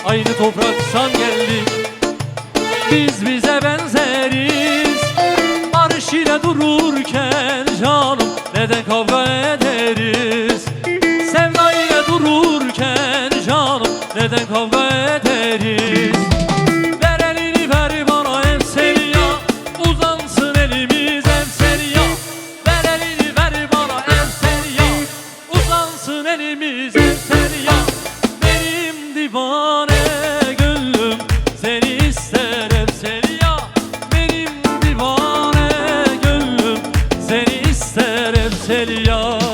aynı topraktan geldik. Biz bize benzeriz. Barış ile dururken canım neden kavga ederiz? Sevda ile dururken canım neden kavga ederiz? Ver elini ver bana Evseliya, uzansın elimiz Evseliya. Ver elini ver bana Evseliya, uzansın elimiz Evseliya. Benim divane gönlüm seni ister Evseliya. Benim divane gönlüm seni ister Evseliya.